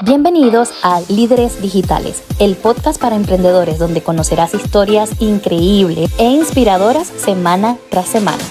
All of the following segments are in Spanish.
Bienvenidos a Líderes Digitales, el podcast para emprendedores donde conocerás historias increíbles e inspiradoras semana tras semana.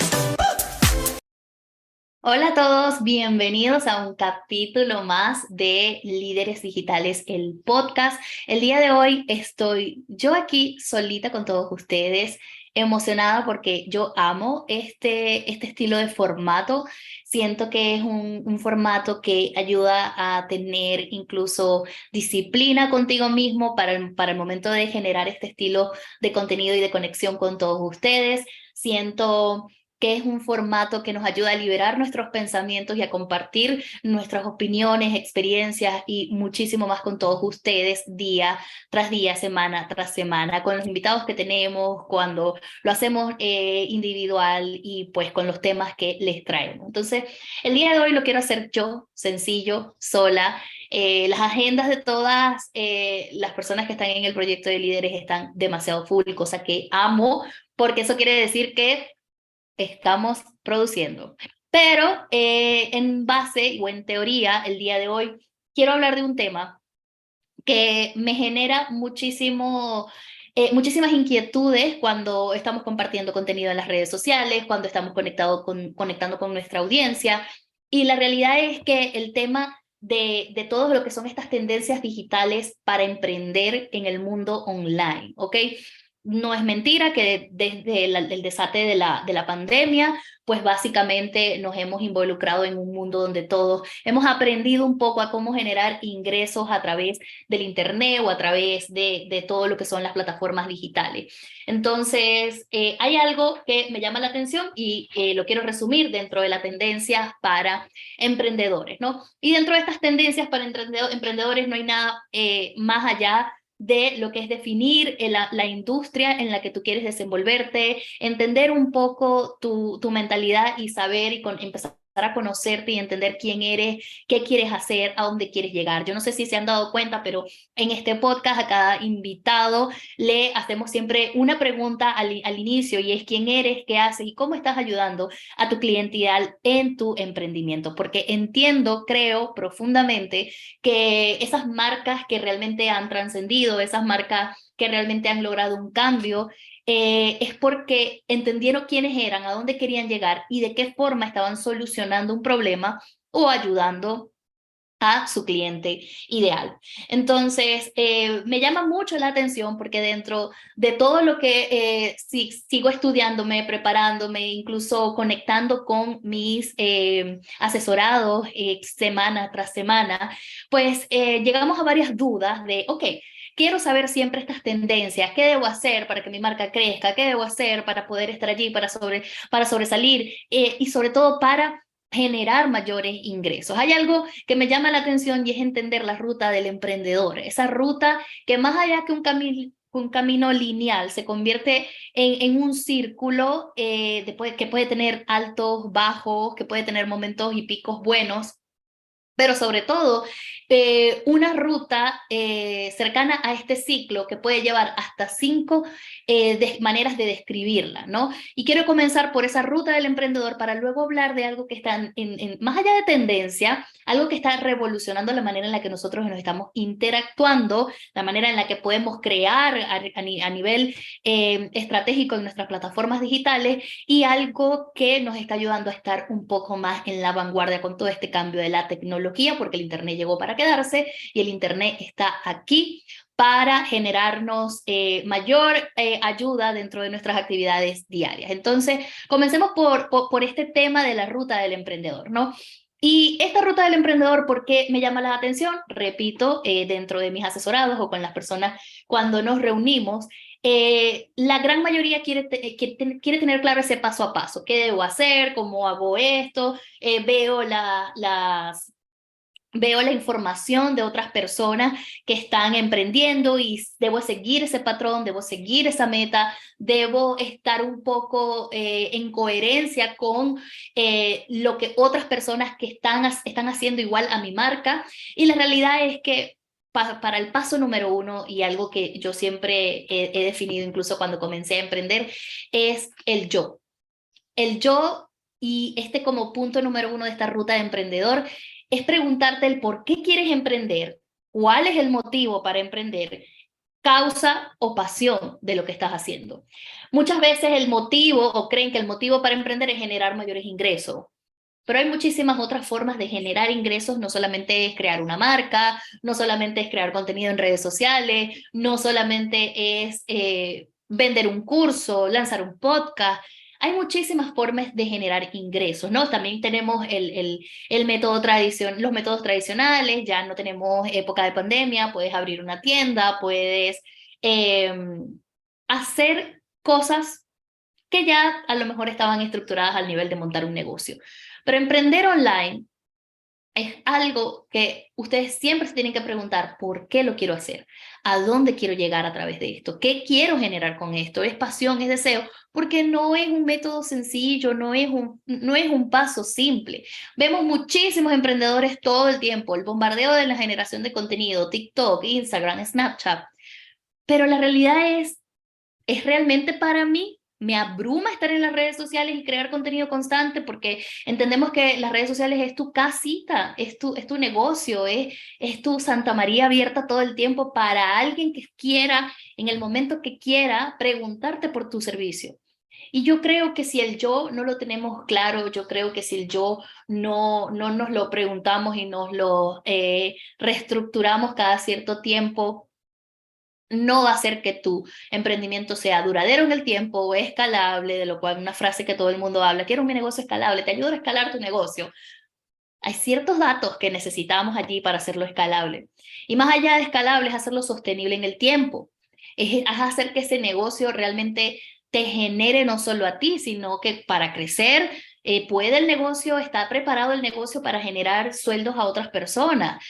Hola a todos, bienvenidos a un capítulo más de Líderes Digitales, el podcast. El día de hoy estoy yo aquí solita con todos ustedes, emocionada porque yo amo este estilo de formato. Siento que es un formato que ayuda a tener incluso disciplina contigo mismo para el momento de generar este estilo de contenido y de conexión con todos ustedes. Siento que es un formato que nos ayuda a liberar nuestros pensamientos y a compartir nuestras opiniones, experiencias y muchísimo más con todos ustedes día tras día, semana tras semana, con los invitados que tenemos, cuando lo hacemos individual y pues con los temas que les traemos. Entonces, el día de hoy lo quiero hacer yo, sencillo, sola. Las agendas de todas las personas que están en el proyecto de líderes están demasiado full, cosa que amo, porque eso quiere decir que estamos produciendo. Pero en base o en teoría, el día de hoy quiero hablar de un tema que me genera muchísimas inquietudes cuando estamos compartiendo contenido en las redes sociales, cuando estamos conectando con nuestra audiencia. Y la realidad es que el tema de todo lo que son estas tendencias digitales para emprender en el mundo online, ¿ok? No es mentira que desde el desate de la pandemia, pues básicamente nos hemos involucrado en un mundo donde todos hemos aprendido un poco a cómo generar ingresos a través del Internet o a través de todo lo que son las plataformas digitales. Entonces, hay algo que me llama la atención y lo quiero resumir dentro de las tendencias para emprendedores, ¿no? Y dentro de estas tendencias para emprendedores no hay nada más allá de lo que es definir la industria en la que tú quieres desenvolverte, entender un poco tu mentalidad y saber y empezar a conocerte y entender quién eres, qué quieres hacer, a dónde quieres llegar. Yo no sé si se han dado cuenta, pero en este podcast a cada invitado le hacemos siempre una pregunta al inicio y es quién eres, qué haces y cómo estás ayudando a tu cliente ideal en tu emprendimiento. Porque entiendo, creo profundamente que esas marcas que realmente han trascendido, esas marcas que realmente han logrado un cambio, es porque entendieron quiénes eran, a dónde querían llegar y de qué forma estaban solucionando un problema o ayudando a su cliente ideal. Entonces, me llama mucho la atención porque dentro de todo lo que sigo estudiándome, preparándome, incluso conectando con mis asesorados semana tras semana, pues llegamos a varias dudas de, ok, quiero saber siempre estas tendencias, qué debo hacer para que mi marca crezca, qué debo hacer para poder estar allí, para sobresalir y sobre todo para generar mayores ingresos. Hay algo que me llama la atención y es entender la ruta del emprendedor, esa ruta que más allá que un camino lineal se convierte en un círculo que puede tener altos, bajos, que puede tener momentos y picos buenos, pero sobre todo una ruta cercana a este ciclo que puede llevar hasta 5 maneras de describirla, ¿no? Y quiero comenzar por esa ruta del emprendedor para luego hablar de algo que está más allá de tendencia, algo que está revolucionando la manera en la que nosotros nos estamos interactuando, la manera en la que podemos crear a nivel estratégico en nuestras plataformas digitales y algo que nos está ayudando a estar un poco más en la vanguardia con todo este cambio de la tecnología, porque el Internet llegó para quedarse y el Internet está aquí para generarnos mayor ayuda dentro de nuestras actividades diarias. Entonces, comencemos por este tema de la ruta del emprendedor, ¿no? Y esta ruta del emprendedor, ¿por qué me llama la atención? Repito, dentro de mis asesorados o con las personas cuando nos reunimos, la gran mayoría quiere tener claro ese paso a paso. ¿Qué debo hacer? ¿Cómo hago esto? Veo la información de otras personas que están emprendiendo y debo seguir ese patrón, debo seguir esa meta, debo estar un poco en coherencia con lo que otras personas que están haciendo igual a mi marca. Y la realidad es que para el paso número uno, y algo que yo siempre he definido incluso cuando comencé a emprender, es el yo. El yo y este como punto número uno de esta ruta de emprendedor es preguntarte el por qué quieres emprender, cuál es el motivo para emprender, causa o pasión de lo que estás haciendo. Muchas veces el motivo o creen que el motivo para emprender es generar mayores ingresos. Pero hay muchísimas otras formas de generar ingresos, no solamente es crear una marca, no solamente es crear contenido en redes sociales, no solamente es vender un curso, lanzar un podcast. Hay muchísimas formas de generar ingresos, ¿no? También tenemos el método los métodos tradicionales, ya no tenemos época de pandemia, puedes abrir una tienda, puedes eh, hacer cosas que ya a lo mejor estaban estructuradas al nivel de montar un negocio. Pero emprender online es algo que ustedes siempre se tienen que preguntar, ¿por qué lo quiero hacer? ¿A dónde quiero llegar a través de esto? ¿Qué quiero generar con esto? ¿Es pasión, es deseo? Porque no es un método sencillo, no es un paso simple. Vemos muchísimos emprendedores todo el tiempo, el bombardeo de la generación de contenido, TikTok, Instagram, Snapchat, pero la realidad ¿es realmente para mí? Me abruma estar en las redes sociales y crear contenido constante porque entendemos que las redes sociales es tu casita, es tu negocio, es tu Santa María abierta todo el tiempo para alguien que quiera, en el momento que quiera, preguntarte por tu servicio. Y yo creo que si el yo no lo tenemos claro, yo creo que si el yo no nos lo preguntamos y nos lo reestructuramos cada cierto tiempo, no va a hacer que tu emprendimiento sea duradero en el tiempo o escalable, de lo cual una frase que todo el mundo habla, quiero mi negocio escalable, te ayudo a escalar tu negocio. Hay ciertos datos que necesitamos allí para hacerlo escalable. Y más allá de escalable es hacerlo sostenible en el tiempo. Es hacer que ese negocio realmente te genere no solo a ti, sino que para crecer, puede el negocio, está preparado el negocio para generar sueldos a otras personas,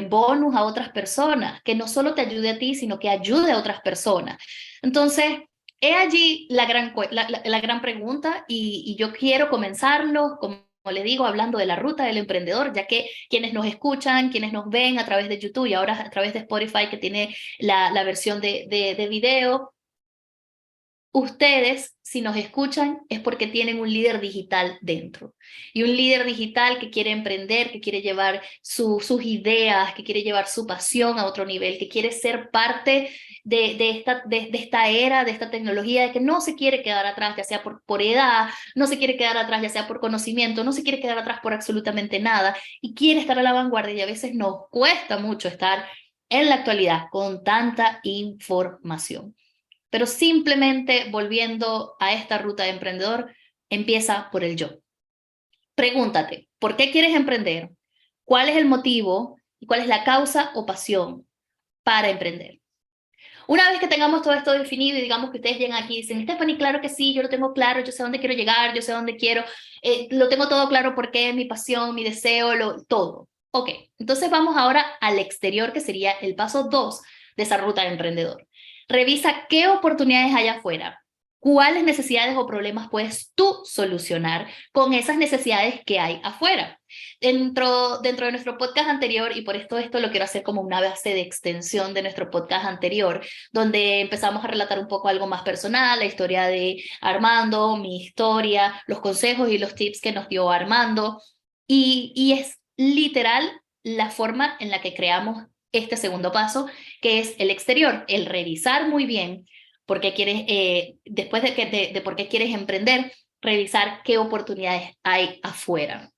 bonus a otras personas, que no solo te ayude a ti, sino que ayude a otras personas. Entonces, he allí la gran pregunta y yo quiero comenzarlo, como les digo, hablando de la ruta del emprendedor, ya que quienes nos escuchan, quienes nos ven a través de YouTube y ahora a través de Spotify, que tiene la versión de video, ustedes, si nos escuchan, es porque tienen un líder digital dentro. Y un líder digital que quiere emprender, que quiere llevar sus ideas, que quiere llevar su pasión a otro nivel, que quiere ser parte de esta era, de esta tecnología, de que no se quiere quedar atrás, ya sea por edad, no se quiere quedar atrás, ya sea por conocimiento, no se quiere quedar atrás por absolutamente nada, y quiere estar a la vanguardia, y a veces nos cuesta mucho estar en la actualidad con tanta información. Pero simplemente volviendo a esta ruta de emprendedor, empieza por el yo. Pregúntate, ¿por qué quieres emprender? ¿Cuál es el motivo y cuál es la causa o pasión para emprender? Una vez que tengamos todo esto definido y digamos que ustedes llegan aquí y dicen, Stephanie, claro que sí, yo lo tengo claro, yo sé dónde quiero llegar, yo sé dónde quiero, lo tengo todo claro porque es mi pasión, mi deseo, todo. Ok, entonces vamos ahora al exterior, que sería el paso 2 de esa ruta de emprendedor. Revisa qué oportunidades hay afuera, cuáles necesidades o problemas puedes tú solucionar con esas necesidades que hay afuera. Dentro de nuestro podcast anterior, y por esto lo quiero hacer como una base de extensión de nuestro podcast anterior, donde empezamos a relatar un poco algo más personal, la historia de Armando, mi historia, los consejos y los tips que nos dio Armando, y es literal la forma en la que creamos este segundo paso, que es el exterior, el revisar muy bien por qué quieres, después de por qué quieres emprender, revisar qué oportunidades hay afuera,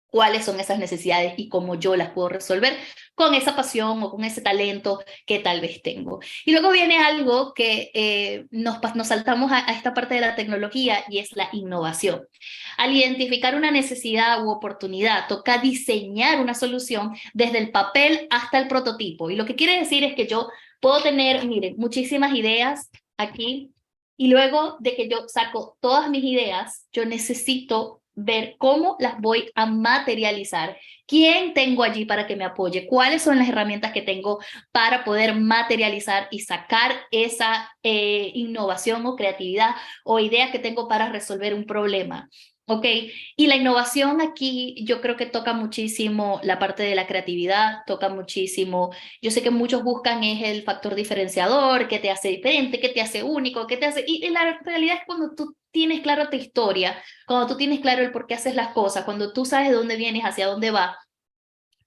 cuáles son esas necesidades y cómo yo las puedo resolver con esa pasión o con ese talento que tal vez tengo. Y luego viene algo que nos saltamos a esta parte de la tecnología y es la innovación. Al identificar una necesidad u oportunidad, toca diseñar una solución desde el papel hasta el prototipo. Y lo que quiere decir es que yo puedo tener, miren, muchísimas ideas aquí y luego de que yo saco todas mis ideas, yo necesito ver cómo las voy a materializar, quién tengo allí para que me apoye, cuáles son las herramientas que tengo para poder materializar y sacar esa innovación o creatividad o idea que tengo para resolver un problema. ¿Ok? Y la innovación aquí yo creo que toca muchísimo la parte de la creatividad, toca muchísimo, yo sé que muchos buscan es el factor diferenciador, que te hace diferente, que te hace único, que te hace... Y la realidad es cuando tú tienes claro tu historia, cuando tú tienes claro el por qué haces las cosas, cuando tú sabes de dónde vienes, hacia dónde va,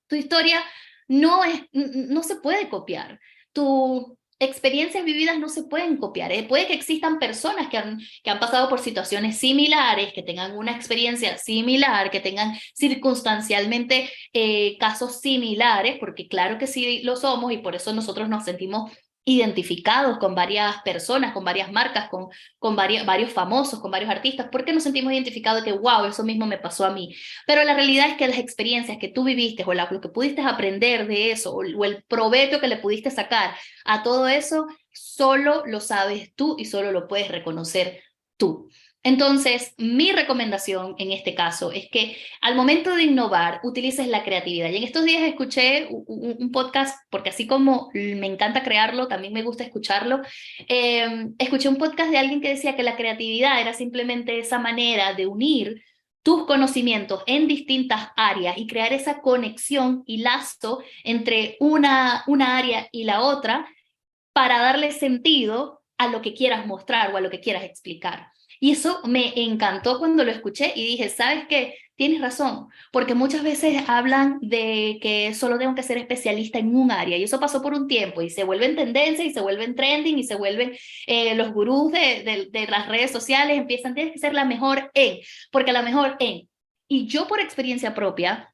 tu historia no se puede copiar. Tus experiencias vividas no se pueden copiar. Puede que existan personas que han pasado por situaciones similares, que tengan una experiencia similar, que tengan circunstancialmente casos similares, porque claro que sí lo somos y por eso nosotros nos sentimos identificados con varias personas, con varias marcas, con varios famosos, con varios artistas, porque nos sentimos identificados de que, wow, eso mismo me pasó a mí. Pero la realidad es que las experiencias que tú viviste o lo que pudiste aprender de eso o el provecho que le pudiste sacar a todo eso, solo lo sabes tú y solo lo puedes reconocer tú. Entonces, mi recomendación en este caso es que al momento de innovar, utilices la creatividad. Y en estos días escuché un podcast, porque así como me encanta crearlo, también me gusta escucharlo. Escuché un podcast de alguien que decía que la creatividad era simplemente esa manera de unir tus conocimientos en distintas áreas y crear esa conexión y lazo entre una área y la otra para darle sentido a lo que quieras mostrar o a lo que quieras explicar. Y eso me encantó cuando lo escuché y dije, ¿sabes qué? Tienes razón, porque muchas veces hablan de que solo tengo que ser especialista en un área y eso pasó por un tiempo y se vuelven tendencia y se vuelven trending y se vuelven los gurús de las redes sociales, empiezan, tienes que ser la mejor en, porque la mejor en. Y yo por experiencia propia,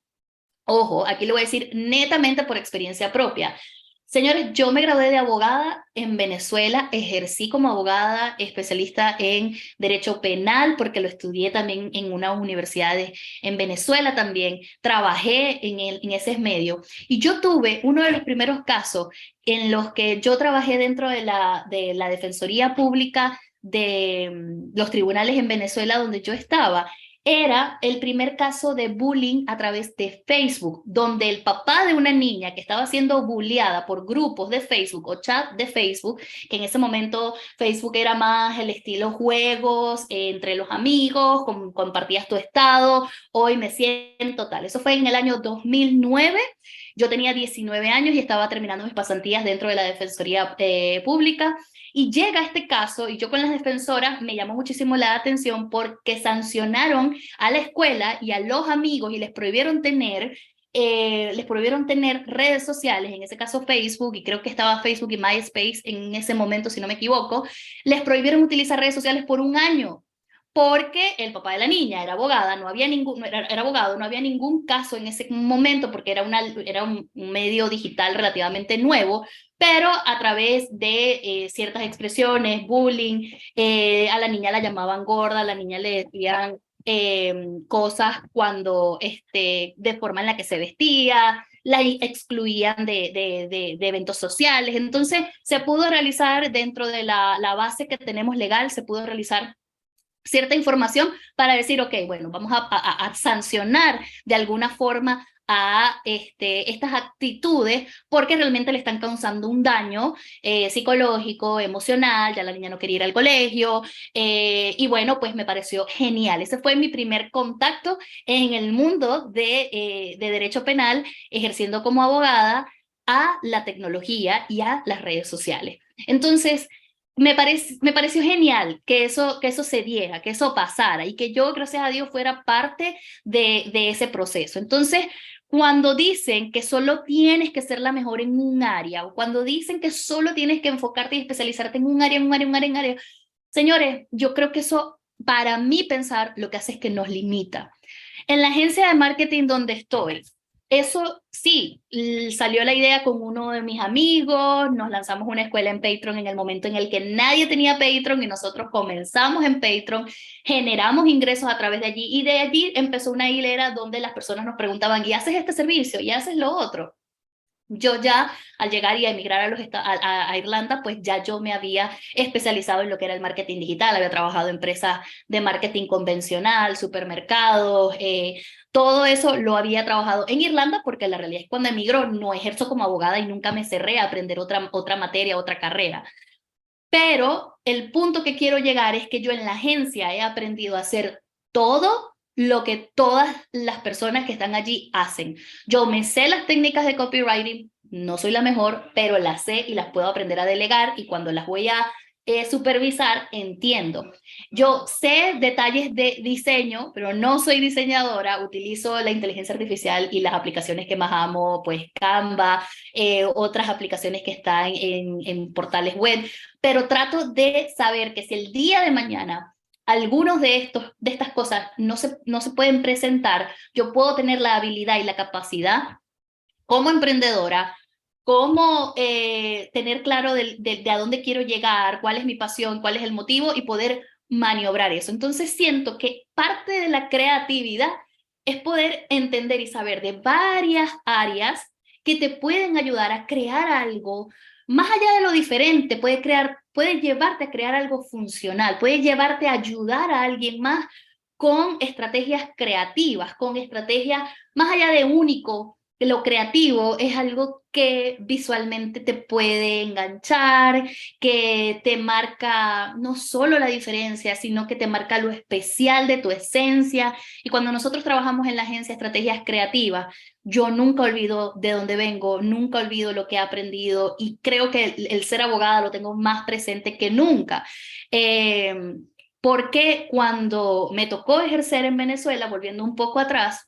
ojo, aquí le voy a decir netamente por experiencia propia. Señores, yo me gradué de abogada en Venezuela, ejercí como abogada especialista en derecho penal porque lo estudié también en una universidad en Venezuela también, trabajé en ese medio y yo tuve uno de los primeros casos en los que yo trabajé dentro de la Defensoría Pública de los tribunales en Venezuela donde yo estaba. Era el primer caso de bullying a través de Facebook, donde el papá de una niña que estaba siendo bulleada por grupos de Facebook o chat de Facebook, que en ese momento Facebook era más el estilo juegos entre los amigos, compartías tu estado, hoy me siento tal. Eso fue en el año 2009. Yo tenía 19 años y estaba terminando mis pasantías dentro de la Defensoría Pública. Y llega este caso, y yo con las defensoras me llamó muchísimo la atención porque sancionaron a la escuela y a los amigos y les prohibieron tener redes sociales, en ese caso Facebook, y creo que estaba Facebook y MySpace en ese momento, si no me equivoco, les prohibieron utilizar redes sociales por un año porque el papá de la niña era abogada, no había ningún, era abogado, no había ningún caso en ese momento porque era un medio digital relativamente nuevo, pero a través de ciertas expresiones, bullying, a la niña la llamaban gorda, a la niña le decían cosas cuando, de forma en la que se vestía, la excluían de eventos sociales. Entonces, se pudo realizar dentro de la base que tenemos legal, se pudo realizar cierta información para decir, ok, bueno, vamos a sancionar de alguna forma a estas actitudes porque realmente le están causando un daño psicológico, emocional, ya la niña no quería ir al colegio y bueno, pues me pareció genial. Ese fue mi primer contacto en el mundo de derecho penal, ejerciendo como abogada a la tecnología y a las redes sociales. Entonces, me pareció genial que eso se diera, que eso pasara y que yo, gracias a Dios, fuera parte de ese proceso. Entonces, cuando dicen que solo tienes que ser la mejor en un área o cuando dicen que solo tienes que enfocarte y especializarte en un área, en un área, en un área, en un área, señores, yo creo que eso, para mí pensar, lo que hace es que nos limita. En la agencia de marketing donde estoy, eso sí, salió la idea con uno de mis amigos, nos lanzamos una escuela en Patreon en el momento en el que nadie tenía Patreon y nosotros comenzamos en Patreon, generamos ingresos a través de allí y de allí empezó una hilera donde las personas nos preguntaban, ¿y haces este servicio? ¿Y haces lo otro? Yo ya al llegar y a emigrar a Irlanda, pues ya yo me había especializado en lo que era el marketing digital, había trabajado en empresas de marketing convencional, supermercados, todo eso lo había trabajado en Irlanda porque la realidad es que cuando emigro no ejerzo como abogada y nunca me cerré a aprender otra materia, otra carrera. Pero el punto que quiero llegar es que yo en la agencia he aprendido a hacer todo lo que todas las personas que están allí hacen. Yo me sé las técnicas de copywriting, no soy la mejor, pero las sé y las puedo aprender a delegar y cuando las voy a supervisar, entiendo. Yo sé detalles de diseño, pero no soy diseñadora, utilizo la inteligencia artificial y las aplicaciones que más amo, pues Canva, otras aplicaciones que están en portales web, pero trato de saber que si el día de mañana algunos de estas cosas no se pueden presentar, yo puedo tener la habilidad y la capacidad como emprendedora, cómo tener claro de a dónde quiero llegar, cuál es mi pasión, cuál es el motivo y poder maniobrar eso. Entonces siento que parte de la creatividad es poder entender y saber de varias áreas que te pueden ayudar a crear algo más allá de lo diferente, puede llevarte a crear algo funcional, puede llevarte a ayudar a alguien más con estrategias creativas, con estrategias más allá de único. Lo creativo es algo que visualmente te puede enganchar, que te marca no solo la diferencia, sino que te marca lo especial de tu esencia. Y cuando nosotros trabajamos en la agencia Estrategias Creativas, yo nunca olvido de dónde vengo, nunca olvido lo que he aprendido y creo que el ser abogada lo tengo más presente que nunca. Eh, Porque cuando me tocó ejercer en Venezuela, volviendo un poco atrás,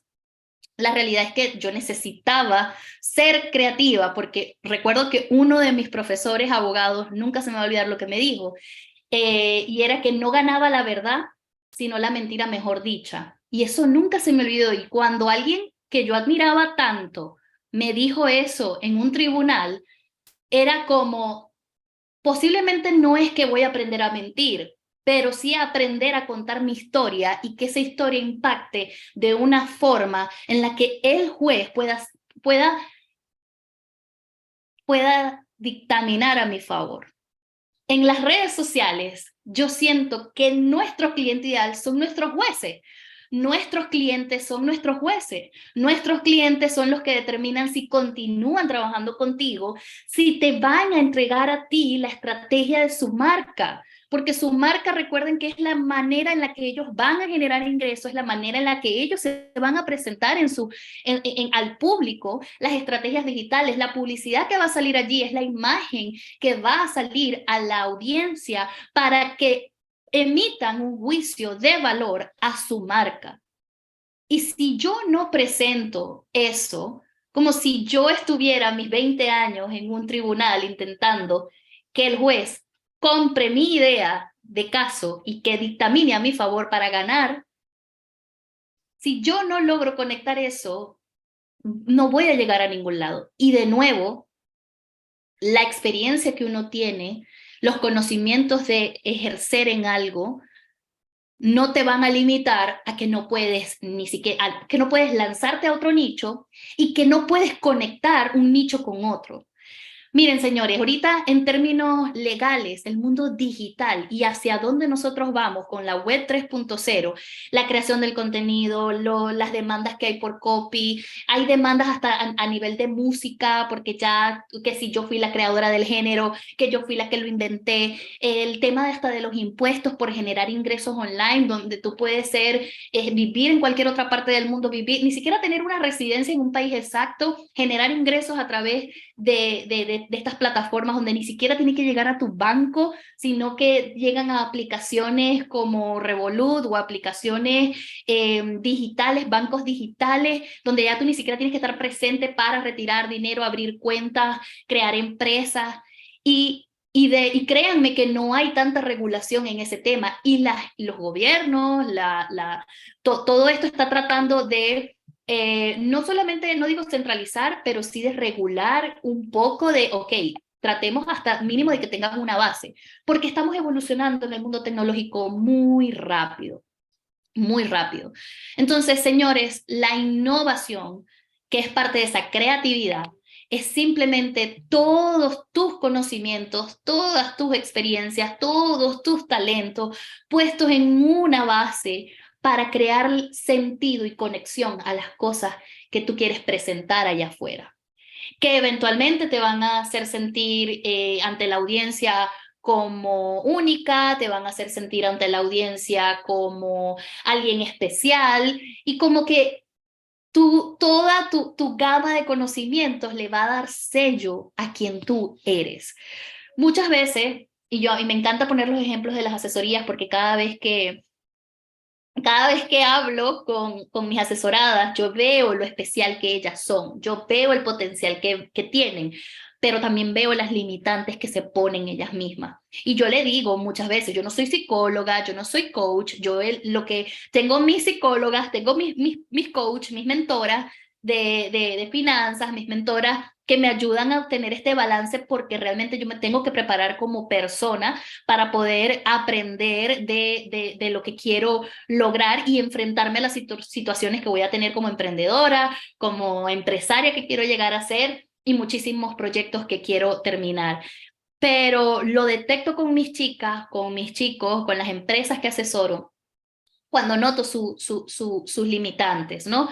la realidad es que yo necesitaba ser creativa porque recuerdo que uno de mis profesores abogados, nunca se me va a olvidar lo que me dijo, y era que no ganaba la verdad, sino la mentira mejor dicha. Y eso nunca se me olvidó. Y cuando alguien que yo admiraba tanto me dijo eso en un tribunal, era como, posiblemente no es que voy a aprender a mentir, pero sí a aprender a contar mi historia y que esa historia impacte de una forma en la que el juez pueda, pueda dictaminar a mi favor. En las redes sociales, yo siento que nuestro cliente ideal son nuestros jueces. Nuestros clientes son nuestros jueces. Nuestros clientes son los que determinan si continúan trabajando contigo, si te van a entregar a ti la estrategia de su marca. Porque su marca, recuerden que es la manera en la que ellos van a generar ingresos, es la manera en la que ellos se van a presentar al público, las estrategias digitales, la publicidad que va a salir allí, es la imagen que va a salir a la audiencia para que emitan un juicio de valor a su marca. Y si yo no presento eso, como si yo estuviera a mis 20 años en un tribunal intentando que el juez compre mi idea de caso y que dictamine a mi favor para ganar, si yo no logro conectar eso, no voy a llegar a ningún lado. Y de nuevo, la experiencia que uno tiene, los conocimientos de ejercer en algo, no te van a limitar a que no puedes ni siquiera, que no puedes lanzarte a otro nicho y que no puedes conectar un nicho con otro. Miren, señores, ahorita en términos legales, el mundo digital y hacia dónde nosotros vamos con la web 3.0, la creación del contenido, las demandas que hay por copy, hay demandas hasta a nivel de música, porque ya que si yo fui la creadora del género, que yo fui la que lo inventé, el tema de hasta de los impuestos por generar ingresos online, donde tú puedes vivir en cualquier otra parte del mundo, vivir, ni siquiera tener una residencia en un país exacto, generar ingresos a través de estas plataformas donde ni siquiera tiene que llegar a tu banco, sino que llegan a aplicaciones como Revolut o aplicaciones digitales, bancos digitales, donde ya tú ni siquiera tienes que estar presente para retirar dinero, abrir cuentas, crear empresas. Y créanme que no hay tanta regulación en ese tema. Y los gobiernos, todo esto está tratando de no solamente, no digo centralizar, pero sí de regular un poco de, ok, tratemos hasta mínimo de que tengan una base, porque estamos evolucionando en el mundo tecnológico muy rápido, muy rápido. Entonces, señores, la innovación, que es parte de esa creatividad, es simplemente todos tus conocimientos, todas tus experiencias, todos tus talentos puestos en una base para crear sentido y conexión a las cosas que tú quieres presentar allá afuera, que eventualmente te van a hacer sentir ante la audiencia como única, te van a hacer sentir ante la audiencia como alguien especial y como que toda tu gama de conocimientos le va a dar sello a quien tú eres. Muchas veces Y me encanta poner los ejemplos de las asesorías porque cada vez que hablo con mis asesoradas, yo veo lo especial que ellas son, yo veo el potencial que tienen, pero también veo las limitantes que se ponen ellas mismas. Y yo le digo muchas veces, yo no soy psicóloga, yo no soy coach, lo que tengo mis psicólogas, tengo mis coach, mis mentoras de finanzas, mis mentoras que me ayudan a obtener este balance porque realmente yo me tengo que preparar como persona para poder aprender de lo que quiero lograr y enfrentarme a las situaciones que voy a tener como emprendedora, como empresaria que quiero llegar a ser y muchísimos proyectos que quiero terminar. Pero lo detecto con mis chicas, con mis chicos, con las empresas que asesoro, cuando noto sus limitantes, ¿no?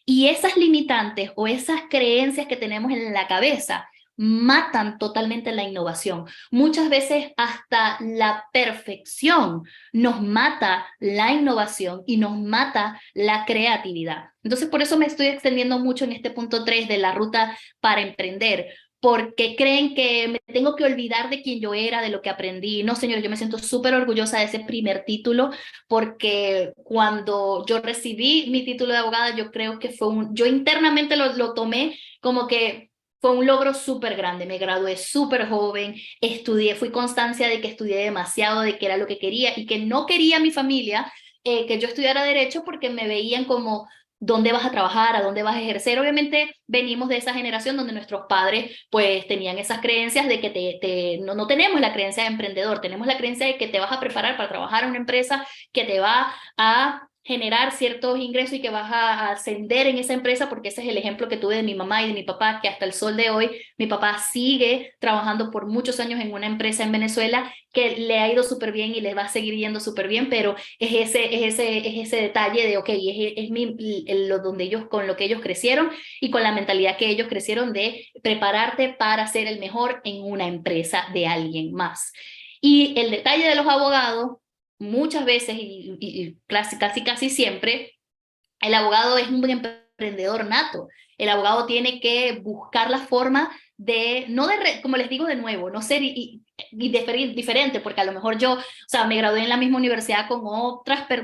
Y esas limitantes o esas creencias que tenemos en la cabeza matan totalmente la innovación. Muchas veces hasta la perfección nos mata la innovación y nos mata la creatividad. Entonces, por eso me estoy extendiendo mucho en este punto 3 de la ruta para emprender, porque creen que me tengo que olvidar de quién yo era, de lo que aprendí. No, señores, yo me siento súper orgullosa de ese primer título, porque cuando yo recibí mi título de abogada, yo creo que yo internamente lo tomé como que fue un logro súper grande. Me gradué súper joven, estudié, fui constancia de que estudié demasiado, de que era lo que quería y que no quería mi familia que yo estudiara derecho porque me veían como dónde vas a trabajar, a dónde vas a ejercer. Obviamente venimos de esa generación donde nuestros padres pues tenían esas creencias de que no tenemos la creencia de emprendedor, tenemos la creencia de que te vas a preparar para trabajar en una empresa que te va a generar ciertos ingresos y que vas a ascender en esa empresa, porque ese es el ejemplo que tuve de mi mamá y de mi papá, que hasta el sol de hoy mi papá sigue trabajando por muchos años en una empresa en Venezuela que le ha ido súper bien y le va a seguir yendo súper bien, pero es ese detalle de, ok, con lo que ellos crecieron y con la mentalidad que ellos crecieron de prepararte para ser el mejor en una empresa de alguien más. Y el detalle de los abogados, muchas veces y casi siempre, el abogado es un emprendedor nato. El abogado tiene que buscar la forma de, no de, como les digo de nuevo, no ser diferente, porque a lo mejor yo, o sea, me gradué en la misma universidad con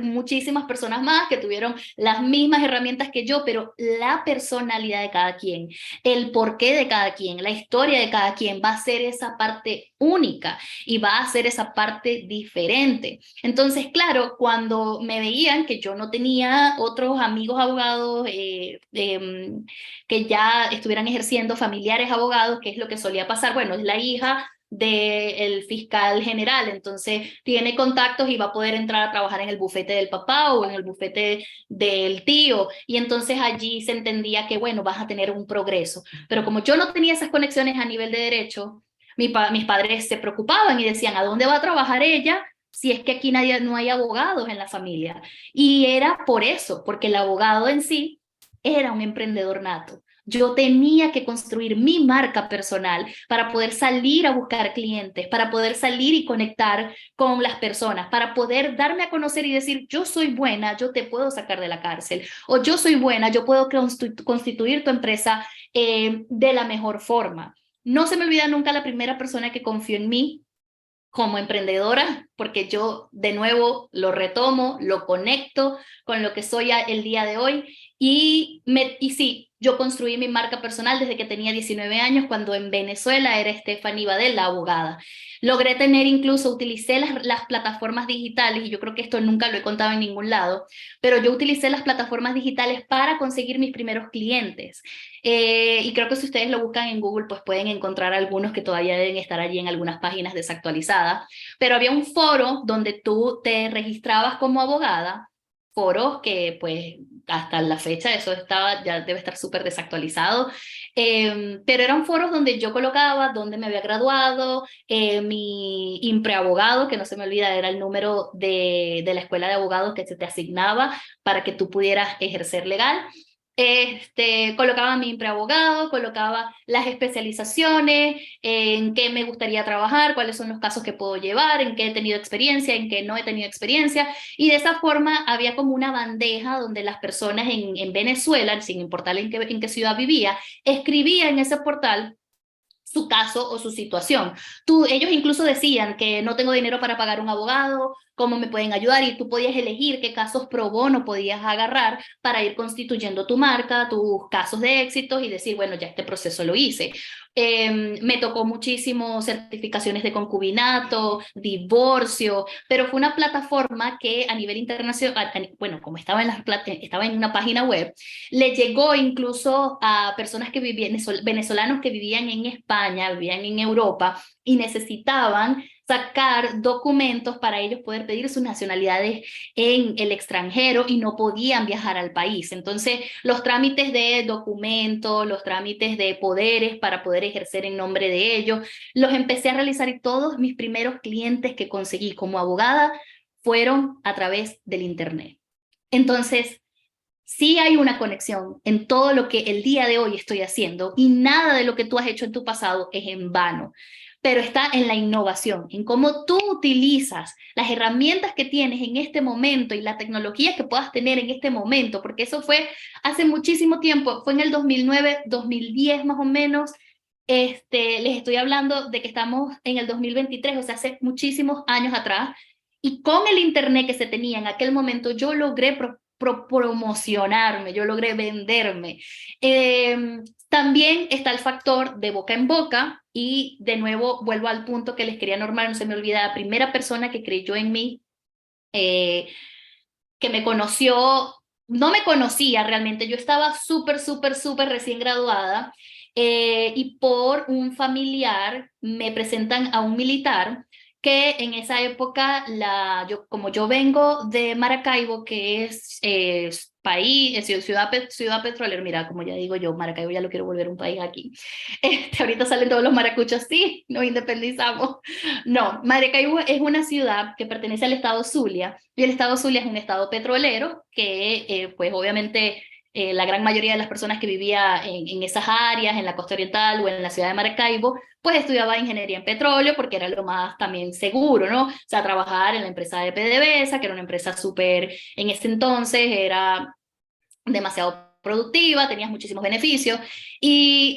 muchísimas personas más que tuvieron las mismas herramientas que yo, pero la personalidad de cada quien, el porqué de cada quien, la historia de cada quien va a ser esa parte única y va a ser esa parte diferente. Entonces, claro, cuando me veían que yo no tenía otros amigos abogados que ya estuvieran ejerciendo, familiares abogados, que es lo que solía pasar, bueno, es la hija del fiscal general, entonces tiene contactos y va a poder entrar a trabajar en el bufete del papá o en el bufete del tío, y entonces allí se entendía que, bueno, vas a tener un progreso. Pero como yo no tenía esas conexiones a nivel de derecho, mis padres se preocupaban y decían, ¿a dónde va a trabajar ella si es que aquí no hay abogados en la familia? Y era por eso, porque el abogado en sí era un emprendedor nato. Yo tenía que construir mi marca personal para poder salir a buscar clientes, para poder salir y conectar con las personas, para poder darme a conocer y decir, yo soy buena, yo te puedo sacar de la cárcel, o yo soy buena, yo puedo constituir tu empresa de la mejor forma. No se me olvida nunca la primera persona que confió en mí como emprendedora, porque yo de nuevo lo retomo, lo conecto con lo que soy el día de hoy y sí, yo construí mi marca personal desde que tenía 19 años, cuando en Venezuela era Stephanie Badel, la abogada. Logré tener incluso, utilicé las plataformas digitales, y yo creo que esto nunca lo he contado en ningún lado, pero yo utilicé las plataformas digitales para conseguir mis primeros clientes. Y creo que si ustedes lo buscan en Google, pues pueden encontrar algunos que todavía deben estar allí en algunas páginas desactualizadas. Pero había un foro donde tú te registrabas como abogada, foros que pues hasta la fecha eso ya debe estar súper desactualizado, pero eran foros donde yo colocaba dónde me había graduado, mi impreabogado, que no se me olvida, era el número de la escuela de abogados que se te asignaba para que tú pudieras ejercer legal. Colocaba mi preabogado, colocaba las especializaciones, en qué me gustaría trabajar, cuáles son los casos que puedo llevar, en qué he tenido experiencia, en qué no he tenido experiencia, y de esa forma había como una bandeja donde las personas en Venezuela, sin importar en qué ciudad vivía, escribía en ese portal su caso o su situación. Ellos incluso decían que no tengo dinero para pagar un abogado, cómo me pueden ayudar, y tú podías elegir qué casos pro bono podías agarrar para ir constituyendo tu marca, tus casos de éxitos y decir, bueno, ya este proceso lo hice. Me tocó muchísimo certificaciones de concubinato, divorcio, pero fue una plataforma que a nivel internacional, bueno, como estaba estaba en una página web, le llegó incluso a personas que vivían, venezolanos que vivían en España, vivían en Europa y necesitaban sacar documentos para ellos poder pedir sus nacionalidades en el extranjero y no podían viajar al país. Entonces, los trámites de documentos, los trámites de poderes para poder ejercer en nombre de ellos, los empecé a realizar, y todos mis primeros clientes que conseguí como abogada fueron a través del Internet. Entonces, sí hay una conexión en todo lo que el día de hoy estoy haciendo, y nada de lo que tú has hecho en tu pasado es en vano, pero está en la innovación, en cómo tú utilizas las herramientas que tienes en este momento y la tecnología que puedas tener en este momento, porque eso fue hace muchísimo tiempo, fue en el 2009, 2010 más o menos. Les estoy hablando de que estamos en el 2023, o sea, hace muchísimos años atrás, y con el Internet que se tenía en aquel momento, yo logré promocionarme, yo logré venderme. También está el factor de boca en boca, y de nuevo vuelvo al punto que les quería nombrar, no se me olvida, la primera persona que creyó en mí, que me conoció, no me conocía realmente, yo estaba súper recién graduada, y por un familiar me presentan a un militar que en esa época, como yo vengo de Maracaibo, que es país, ciudad petrolera, mira, como ya digo yo, Maracaibo ya lo quiero volver un país aquí. Ahorita salen todos los maracuchos, sí, nos independizamos. No, Maracaibo es una ciudad que pertenece al estado Zulia, y el estado Zulia es un estado petrolero que, pues obviamente, la gran mayoría de las personas que vivía en esas áreas, en la costa oriental o en la ciudad de Maracaibo, pues estudiaba ingeniería en petróleo porque era lo más también seguro, ¿no? O sea, trabajar en la empresa de PDVSA, que era una empresa súper, en ese entonces era demasiado productiva, tenías muchísimos beneficios, y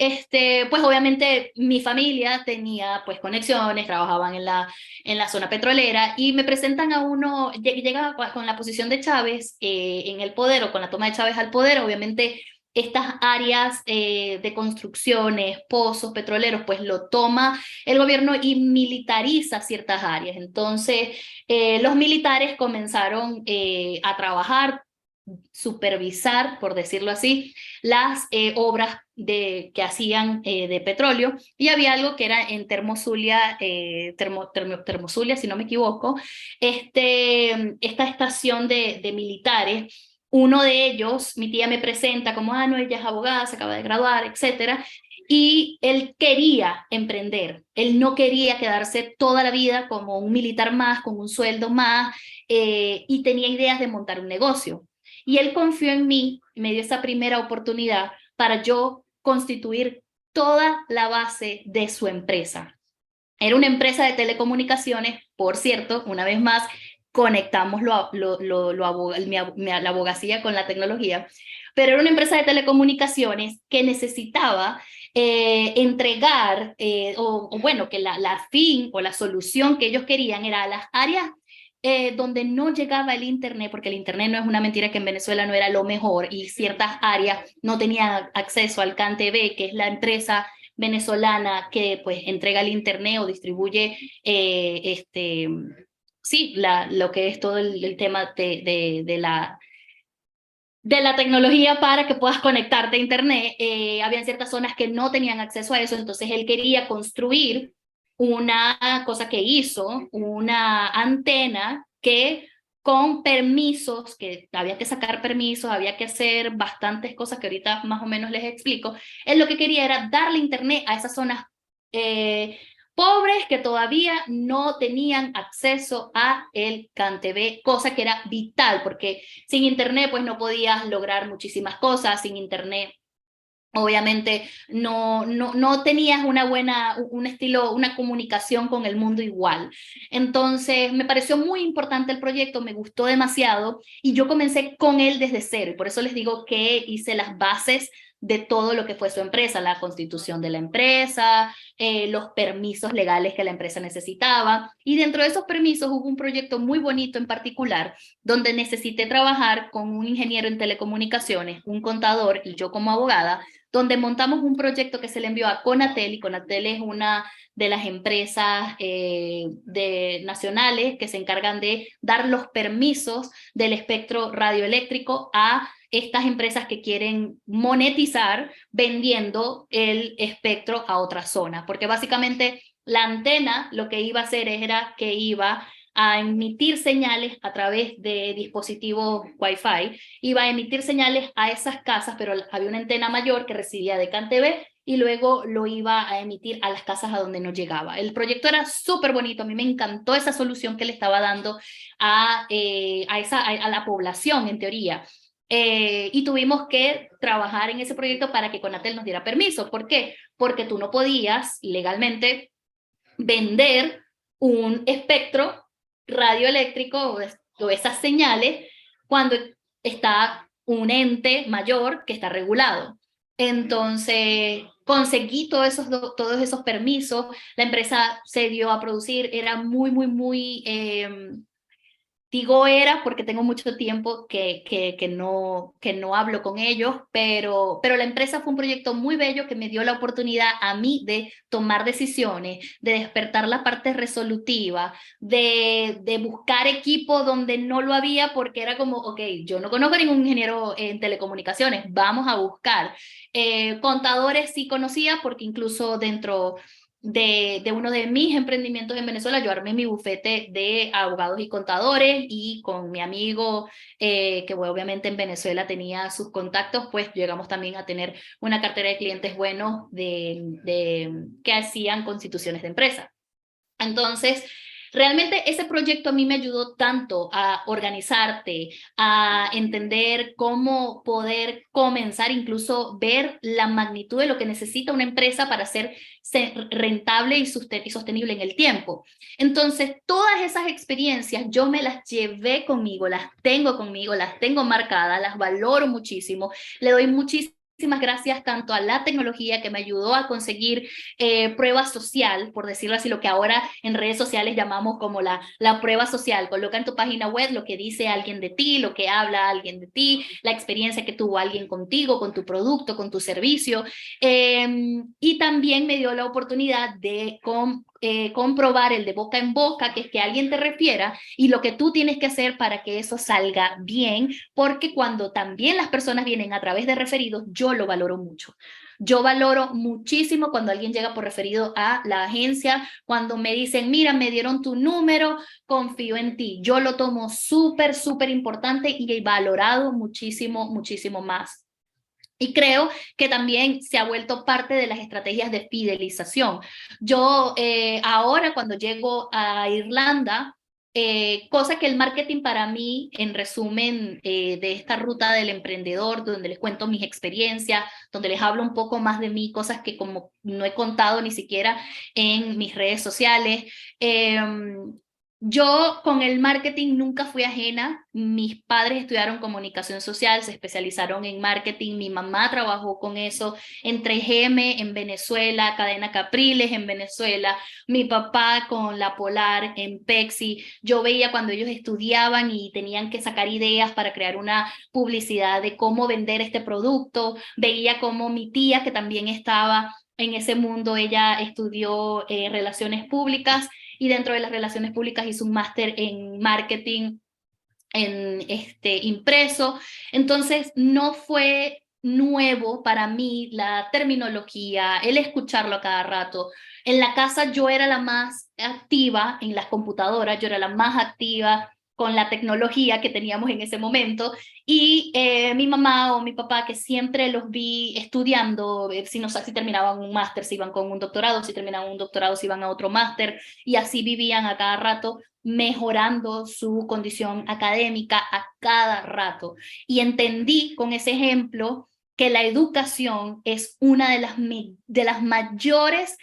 pues obviamente mi familia tenía pues conexiones, trabajaban en la zona petrolera, y me presentan a uno, llega con la posición de Chávez en el poder, o con la toma de Chávez al poder, obviamente estas áreas de construcciones, pozos petroleros, pues lo toma el gobierno y militariza ciertas áreas. Entonces, los militares comenzaron a trabajar, supervisar, por decirlo así, las obras que hacían de petróleo, y había algo que era en Termozulia, Termozulia, si no me equivoco, esta estación de militares. Uno de ellos, mi tía me presenta como, no, ella es abogada, se acaba de graduar, etcétera, y él quería emprender, él no quería quedarse toda la vida como un militar más, con un sueldo más, y tenía ideas de montar un negocio. Y él confió en mí, me dio esa primera oportunidad para yo constituir toda la base de su empresa. Era una empresa de telecomunicaciones, por cierto, una vez más, conectamos la abogacía con la tecnología, pero era una empresa de telecomunicaciones que necesitaba entregar, o bueno, que la fin o la solución que ellos querían era a las áreas donde no llegaba el Internet, porque el Internet, no es una mentira que en Venezuela no era lo mejor, y ciertas áreas no tenían acceso al CanTV, que es la empresa venezolana que pues entrega el Internet o distribuye sí, lo que es todo el tema de la tecnología para que puedas conectarte a Internet. Habían ciertas zonas que no tenían acceso a eso, entonces él quería construir una cosa que hizo, una antena que, con permisos, que había que sacar permisos, había que hacer bastantes cosas que ahorita más o menos les explico. Él lo que quería era darle Internet a esas zonas pobres que todavía no tenían acceso a el CanTV, cosa que era vital, porque sin Internet pues no podías lograr muchísimas cosas. Sin Internet obviamente no tenías un estilo, una comunicación con el mundo igual. Entonces me pareció muy importante el proyecto, me gustó demasiado, y yo comencé con él desde cero, y por eso les digo que hice las bases de todo lo que fue su empresa, la constitución de la empresa, los permisos legales que la empresa necesitaba. Y dentro de esos permisos hubo un proyecto muy bonito en particular, donde necesité trabajar con un ingeniero en telecomunicaciones, un contador y yo como abogada, donde montamos un proyecto que se le envió a Conatel, y Conatel es una de las empresas nacionales que se encargan de dar los permisos del espectro radioeléctrico a estas empresas que quieren monetizar vendiendo el espectro a otras zonas, porque básicamente la antena lo que iba a hacer era que iba a emitir señales a través de dispositivos Wi-Fi, iba a emitir señales a esas casas, pero había una antena mayor que recibía de CanTV y luego lo iba a emitir a las casas a donde no llegaba. El proyecto era súper bonito, a mí me encantó esa solución que le estaba dando a la población, en teoría. Y tuvimos que trabajar en ese proyecto para que Conatel nos diera permiso. ¿Por qué? Porque tú no podías legalmente vender un espectro radioeléctrico o esas señales cuando está un ente mayor que está regulado. Entonces, conseguí todos esos permisos, la empresa se dio a producir, era muy, digo era porque tengo mucho tiempo que no hablo con ellos, pero la empresa fue un proyecto muy bello que me dio la oportunidad a mí de tomar decisiones, de despertar la parte resolutiva, de buscar equipo donde no lo había porque era como, ok, yo no conozco ningún ingeniero en telecomunicaciones, vamos a buscar. Contadores sí conocía porque incluso dentro de uno de mis emprendimientos en Venezuela, yo armé mi bufete de abogados y contadores y con mi amigo, que obviamente en Venezuela tenía sus contactos, pues llegamos también a tener una cartera de clientes buenos que hacían constituciones de empresa. Entonces, realmente ese proyecto a mí me ayudó tanto a organizarte, a entender cómo poder comenzar, incluso ver la magnitud de lo que necesita una empresa para ser rentable y sostenible en el tiempo. Entonces, todas esas experiencias yo me las llevé conmigo, las tengo conmigo, las tengo marcadas, las valoro muchísimo, le doy muchísimas gracias tanto a la tecnología que me ayudó a conseguir prueba social, por decirlo así, lo que ahora en redes sociales llamamos como la prueba social. Coloca en tu página web lo que dice alguien de ti, lo que habla alguien de ti, la experiencia que tuvo alguien contigo, con tu producto, con tu servicio. Y también me dio la oportunidad de comprobar el de boca en boca, que es que alguien te refiera y lo que tú tienes que hacer para que eso salga bien, porque cuando también las personas vienen a través de referidos, yo lo valoro mucho. Yo valoro muchísimo cuando alguien llega por referido a la agencia, cuando me dicen, mira, me dieron tu número, confío en ti. Yo lo tomo súper importante y he valorado muchísimo más. Y creo que también se ha vuelto parte de las estrategias de fidelización. Yo ahora cuando llego a Irlanda, cosa que el marketing para mí, en resumen, de esta ruta del emprendedor, donde les cuento mis experiencias, donde les hablo un poco más de mí, cosas que como no he contado ni siquiera en mis redes sociales. Yo con el marketing nunca fui ajena. Mis padres estudiaron comunicación social, se especializaron en marketing. Mi mamá trabajó con eso en 3M en Venezuela, Cadena Capriles en Venezuela. Mi papá con La Polar en Pepsi. Yo veía cuando ellos estudiaban y tenían que sacar ideas para crear una publicidad de cómo vender este producto. Veía como mi tía, que también estaba en ese mundo, ella estudió relaciones públicas y dentro de las relaciones públicas hizo un máster en marketing impreso. Entonces no fue nuevo para mí la terminología, el escucharlo a cada rato. En la casa yo era la más activa en las computadoras, yo era la más activa con la tecnología que teníamos en ese momento, y mi mamá o mi papá, que siempre los vi estudiando, si terminaban un máster, si iban con un doctorado, si terminaban un doctorado, si iban a otro máster, y así vivían a cada rato, mejorando su condición académica a cada rato. Y entendí con ese ejemplo que la educación es una de las mayores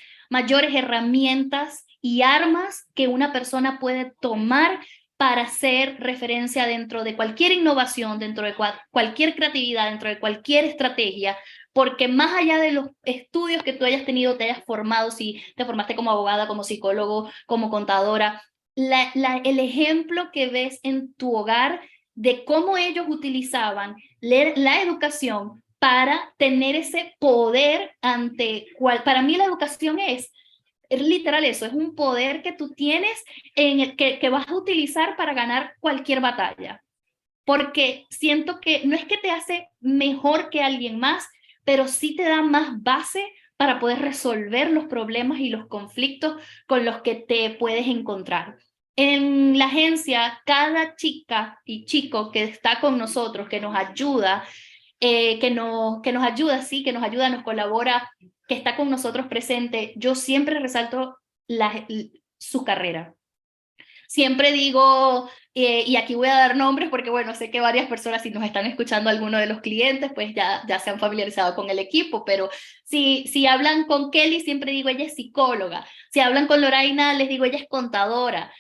herramientas y armas que una persona puede tomar para hacer referencia dentro de cualquier innovación, dentro de cualquier creatividad, dentro de cualquier estrategia, porque más allá de los estudios que tú hayas tenido, te hayas formado, si te formaste como abogada, como psicólogo, como contadora, el ejemplo que ves en tu hogar de cómo ellos utilizaban la educación para tener ese poder ante cual, para mí la educación es literal eso, es un poder que tú tienes que vas a utilizar para ganar cualquier batalla. Porque siento que no es que te hace mejor que alguien más, pero sí te da más base para poder resolver los problemas y los conflictos con los que te puedes encontrar. En la agencia, cada chica y chico que está con nosotros, que nos ayuda, que nos ayuda, sí, que nos ayuda, nos colabora, que está con nosotros presente, yo siempre resalto su carrera. Siempre digo, y aquí voy a dar nombres porque, bueno, sé que varias personas, si nos están escuchando algunos de los clientes, pues ya se han familiarizado con el equipo, pero si hablan con Kelly, siempre digo, ella es psicóloga. Si hablan con Loraina, les digo, ella es contadora.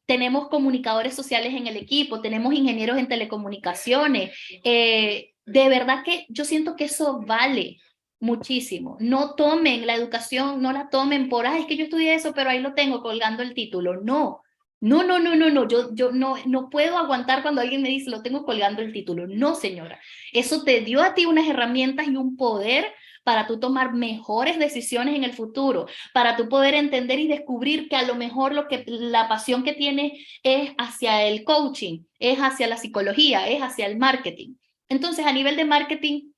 Tenemos comunicadores sociales en el equipo, tenemos ingenieros en telecomunicaciones. De verdad que yo siento que eso vale muchísimo. No tomen la educación, no la tomen por, es que yo estudié eso, pero ahí lo tengo colgando el título. No, no, no, no, no, no, yo no puedo aguantar cuando alguien me dice, lo tengo colgando el título. No, señora, eso te dio a ti unas herramientas y un poder para tú tomar mejores decisiones en el futuro, para tú poder entender y descubrir que a lo mejor la pasión que tienes es hacia el coaching, es hacia la psicología, es hacia el marketing. Entonces, a nivel de marketing,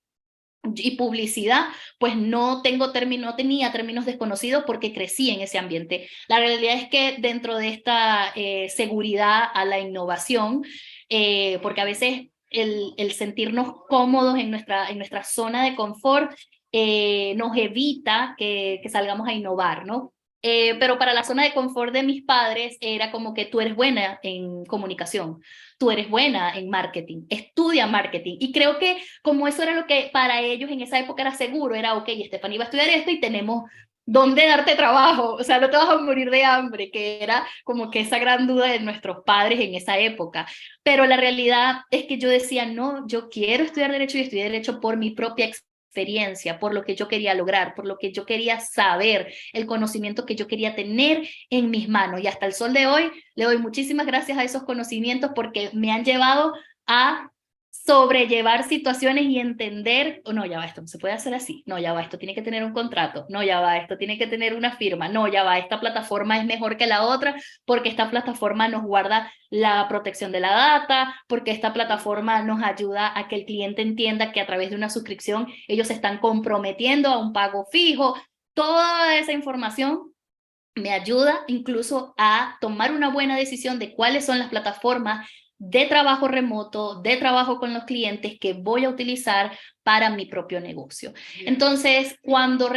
y publicidad, pues no tenía términos desconocidos porque crecí en ese ambiente. La realidad es que dentro de esta seguridad a la innovación, porque a veces el sentirnos cómodos en nuestra zona de confort nos evita que salgamos a innovar, ¿no? Pero para la zona de confort de mis padres era como que tú eres buena en comunicación, tú eres buena en marketing, estudia marketing. Y creo que como eso era lo que para ellos en esa época era seguro, era, ok, Stephanie va a estudiar esto y tenemos dónde darte trabajo, o sea, no te vas a morir de hambre, que era como que esa gran duda de nuestros padres en esa época. Pero la realidad es que yo decía, no, yo quiero estudiar Derecho y estudiar Derecho por mi propia experiencia, por lo que yo quería lograr, por lo que yo quería saber, el conocimiento que yo quería tener en mis manos. Y hasta el sol de hoy le doy muchísimas gracias a esos conocimientos porque me han llevado a sobrellevar situaciones y entender, oh, no, ya va, esto no se puede hacer así, no, ya va, esto tiene que tener un contrato, no, ya va, esto tiene que tener una firma, no, ya va, esta plataforma es mejor que la otra porque esta plataforma nos guarda la protección de la data, porque esta plataforma nos ayuda a que el cliente entienda que a través de una suscripción ellos se están comprometiendo a un pago fijo. Toda esa información me ayuda incluso a tomar una buena decisión de cuáles son las plataformas de trabajo remoto, de trabajo con los clientes que voy a utilizar para mi propio negocio. Entonces, cuando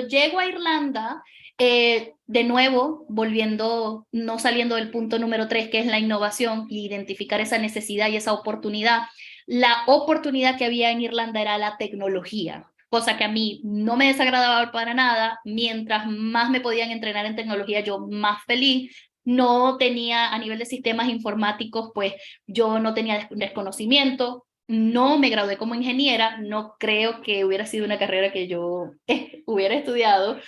llego a Irlanda, de nuevo, volviendo, no saliendo del punto número 3, que es la innovación, y identificar esa necesidad y esa oportunidad, la oportunidad que había en Irlanda era la tecnología, cosa que a mí no me desagradaba para nada. Mientras más me podían entrenar en tecnología, yo más feliz. No tenía, a nivel de sistemas informáticos, pues yo no tenía desconocimiento, no me gradué como ingeniera, no creo que hubiera sido una carrera que yo hubiera estudiado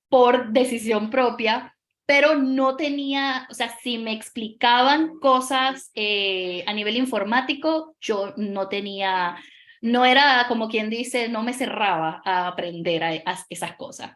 por decisión propia, pero no tenía, o sea, si me explicaban cosas a nivel informático, yo no tenía, no era como quien dice, no me cerraba a aprender a esas cosas.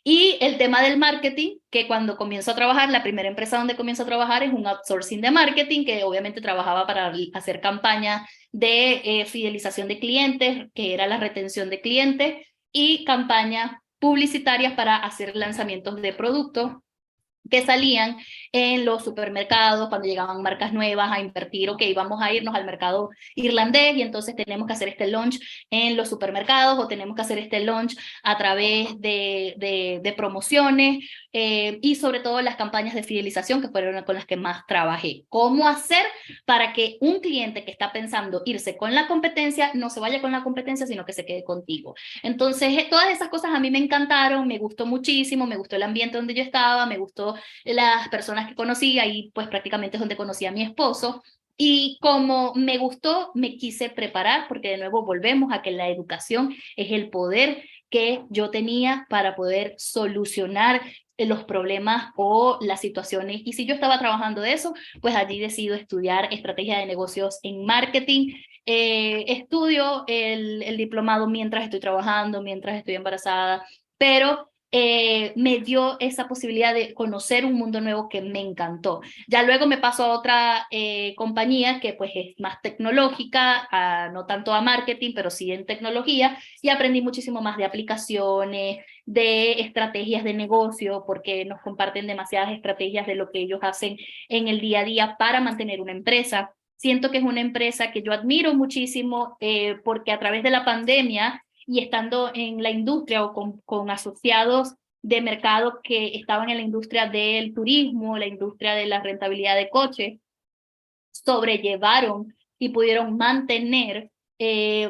Y el tema del marketing, que cuando comienzo a trabajar, la primera empresa donde comienzo a trabajar es un outsourcing de marketing, que obviamente trabajaba para hacer campañas de fidelización de clientes, que era la retención de clientes, y campañas publicitarias para hacer lanzamientos de productos que salían en los supermercados cuando llegaban marcas nuevas a invertir, ok, vamos a irnos al mercado irlandés y entonces tenemos que hacer este launch en los supermercados o tenemos que hacer este launch a través de promociones y sobre todo las campañas de fidelización que fueron con las que más trabajé. ¿Cómo hacer para que un cliente que está pensando irse con la competencia no se vaya con la competencia, sino que se quede contigo? Entonces, todas esas cosas a mí me encantaron, me gustó muchísimo, me gustó el ambiente donde yo estaba, me gustó las personas que conocí, ahí pues prácticamente es donde conocí a mi esposo. Y como me gustó, me quise preparar, porque de nuevo volvemos a que la educación es el poder que yo tenía para poder solucionar los problemas o las situaciones. Y si yo estaba trabajando de eso, pues allí decido estudiar estrategia de negocios en marketing. Estudio el diplomado mientras estoy trabajando, mientras estoy embarazada, pero me dio esa posibilidad de conocer un mundo nuevo que me encantó. Ya luego me paso a otra compañía que pues es más tecnológica, no tanto a marketing, pero sí en tecnología, y aprendí muchísimo más de aplicaciones, de estrategias de negocio, porque nos comparten demasiadas estrategias de lo que ellos hacen en el día a día para mantener una empresa. Siento que es una empresa que yo admiro muchísimo porque a través de la pandemia y estando en la industria o con asociados de mercado que estaban en la industria del turismo, la industria de la rentabilidad de coches, sobrellevaron y pudieron mantener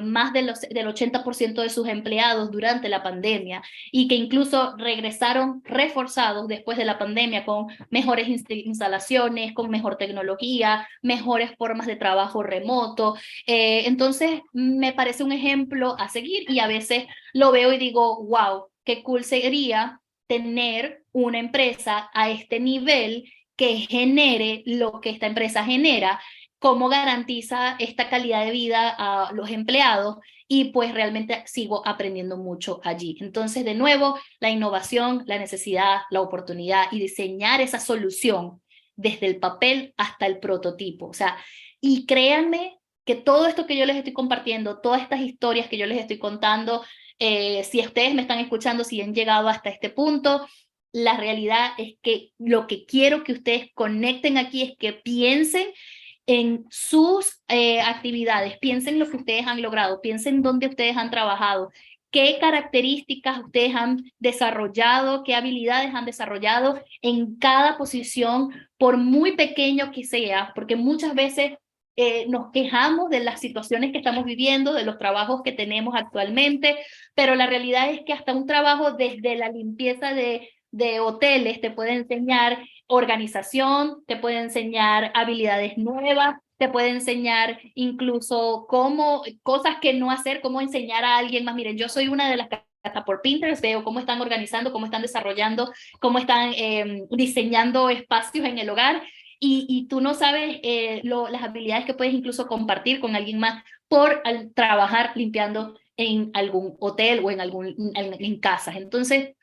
más del 80% de sus empleados durante la pandemia y que incluso regresaron reforzados después de la pandemia con mejores instalaciones, con mejor tecnología, mejores formas de trabajo remoto. Entonces, me parece un ejemplo a seguir y a veces lo veo y digo, wow, qué cool sería tener una empresa a este nivel que genere lo que esta empresa genera, cómo garantiza esta calidad de vida a los empleados y pues realmente sigo aprendiendo mucho allí. Entonces, de nuevo, la innovación, la necesidad, la oportunidad y diseñar esa solución desde el papel hasta el prototipo. O sea, y créanme que todo esto que yo les estoy compartiendo, todas estas historias que yo les estoy contando, si ustedes me están escuchando, si han llegado hasta este punto, la realidad es que lo que quiero que ustedes conecten aquí es que piensen en sus actividades, piensen lo que ustedes han logrado, piensen dónde ustedes han trabajado, qué características ustedes han desarrollado, qué habilidades han desarrollado en cada posición, por muy pequeño que sea, porque muchas veces nos quejamos de las situaciones que estamos viviendo, de los trabajos que tenemos actualmente, pero la realidad es que hasta un trabajo desde la limpieza de hoteles te puede enseñar organización, te puede enseñar habilidades nuevas, te puede enseñar incluso cómo, cosas que no hacer, cómo enseñar a alguien más. Miren, yo soy una de las que hasta por Pinterest veo cómo están organizando, cómo están desarrollando, cómo están diseñando espacios en el hogar y tú no sabes las habilidades que puedes incluso compartir con alguien más por trabajar limpiando en algún hotel o en casas. Entonces,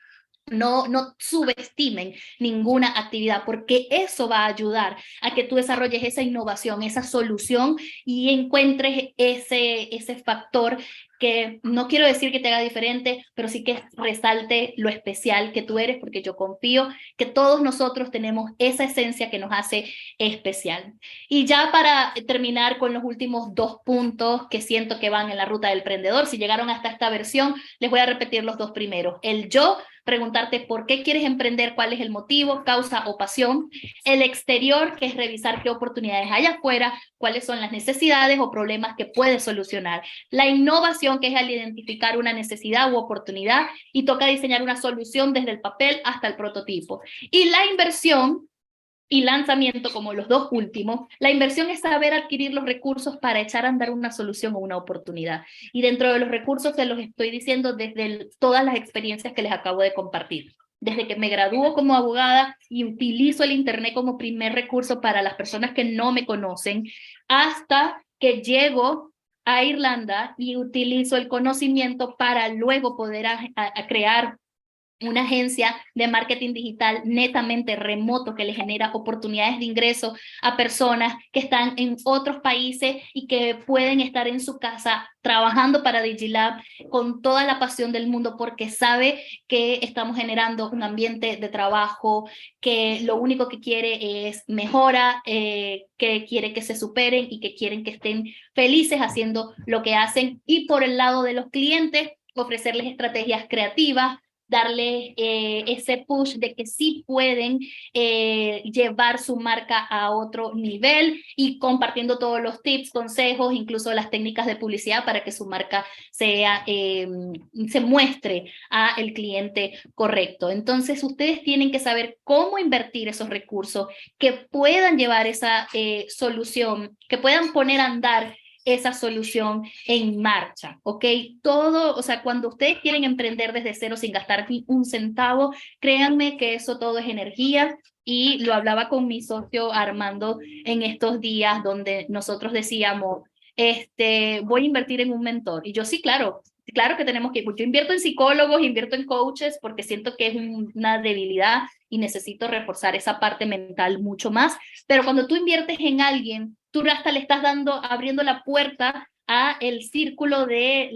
no subestimen ninguna actividad porque eso va a ayudar a que tú desarrolles esa innovación, esa solución y encuentres ese factor que no quiero decir que te haga diferente, pero sí que resalte lo especial que tú eres, porque yo confío que todos nosotros tenemos esa esencia que nos hace especial. Y ya para terminar con los últimos 2 puntos que siento que van en la ruta del emprendedor, si llegaron hasta esta versión, les voy a repetir los 2 primeros. El yo, preguntarte por qué quieres emprender, cuál es el motivo, causa o pasión. El exterior, que es revisar qué oportunidades hay afuera, cuáles son las necesidades o problemas que puedes solucionar. La innovación, que es al identificar una necesidad u oportunidad y toca diseñar una solución desde el papel hasta el prototipo. Y la inversión y lanzamiento, como los 2 últimos, la inversión es saber adquirir los recursos para echar a andar una solución o una oportunidad. Y dentro de los recursos se los estoy diciendo desde todas las experiencias que les acabo de compartir. Desde que me gradúo como abogada y utilizo el Internet como primer recurso para las personas que no me conocen, hasta que llego a Irlanda y utilizo el conocimiento para luego poder a crear una agencia de marketing digital netamente remoto que le genera oportunidades de ingreso a personas que están en otros países y que pueden estar en su casa trabajando para Digilab con toda la pasión del mundo porque sabe que estamos generando un ambiente de trabajo que lo único que quiere es mejora, que quiere que se superen y que quieren que estén felices haciendo lo que hacen. Y por el lado de los clientes, ofrecerles estrategias creativas, darles ese push de que sí pueden llevar su marca a otro nivel y compartiendo todos los tips, consejos, incluso las técnicas de publicidad para que su marca sea, se muestre a el cliente correcto. Entonces, ustedes tienen que saber cómo invertir esos recursos que puedan llevar esa solución, que puedan poner a andar esa solución en marcha, ¿ok? Todo, o sea, cuando ustedes quieren emprender desde cero sin gastar ni un centavo, créanme que eso todo es energía y lo hablaba con mi socio Armando en estos días donde nosotros decíamos, voy a invertir en un mentor. Y yo sí, claro, claro que tenemos que, yo invierto en psicólogos, invierto en coaches porque siento que es una debilidad y necesito reforzar esa parte mental mucho más, pero cuando tú inviertes en alguien, tú hasta le estás dando, abriendo la puerta a el círculo del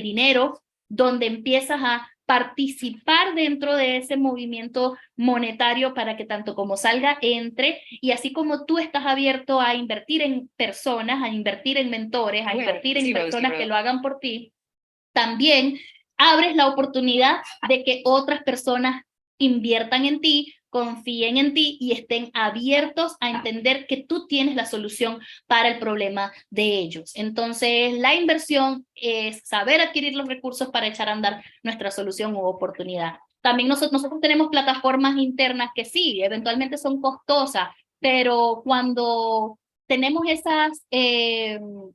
dinero, donde empiezas a participar dentro de ese movimiento monetario para que tanto como salga, entre, y así como tú estás abierto a invertir en personas, a invertir en mentores, a invertir en personas que lo hagan por ti, también abres la oportunidad de que otras personas inviertan en ti, confíen en ti y estén abiertos a entender que tú tienes la solución para el problema de ellos. Entonces, la inversión es saber adquirir los recursos para echar a andar nuestra solución u oportunidad. También nosotros tenemos plataformas internas que sí, eventualmente son costosas, pero cuando tenemos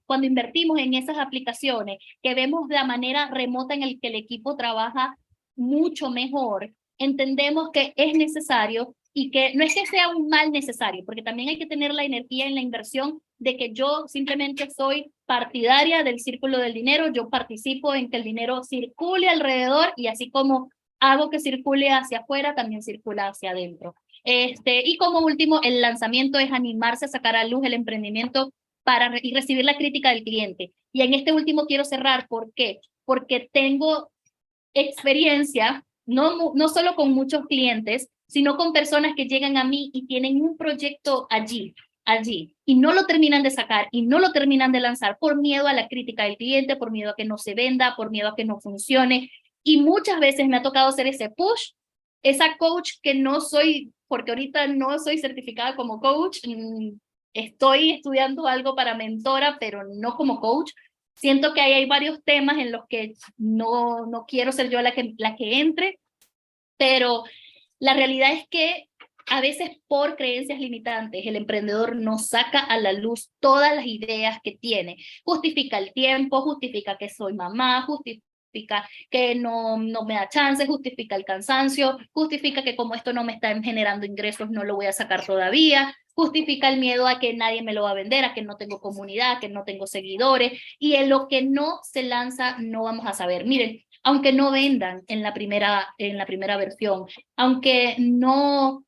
cuando invertimos en esas aplicaciones, que vemos la manera remota en la que el equipo trabaja mucho mejor, entendemos que es necesario y que no es que sea un mal necesario, porque también hay que tener la energía en la inversión de que yo simplemente soy partidaria del círculo del dinero, yo participo en que el dinero circule alrededor y así como hago que circule hacia afuera, también circula hacia adentro. Y como último, el lanzamiento es animarse a sacar a luz el emprendimiento y recibir la crítica del cliente. Y en este último quiero cerrar, ¿por qué? Porque tengo experiencia, no solo con muchos clientes, sino con personas que llegan a mí y tienen un proyecto allí, y no lo terminan de sacar y no lo terminan de lanzar por miedo a la crítica del cliente, por miedo a que no se venda, por miedo a que no funcione. Y muchas veces me ha tocado hacer ese push, esa coach que no soy, porque ahorita no soy certificada como coach, estoy estudiando algo para mentora, pero no como coach. Siento que ahí hay varios temas en los que no quiero ser yo la que entre, pero la realidad es que a veces por creencias limitantes el emprendedor no saca a la luz todas las ideas que tiene. Justifica el tiempo, justifica que soy mamá, justifica que no me da chance, justifica el cansancio, justifica que como esto no me está generando ingresos no lo voy a sacar todavía, justifica el miedo a que nadie me lo va a vender, a que no tengo comunidad, a que no tengo seguidores, y en lo que no se lanza no vamos a saber. Miren, aunque no vendan en la primera versión, aunque no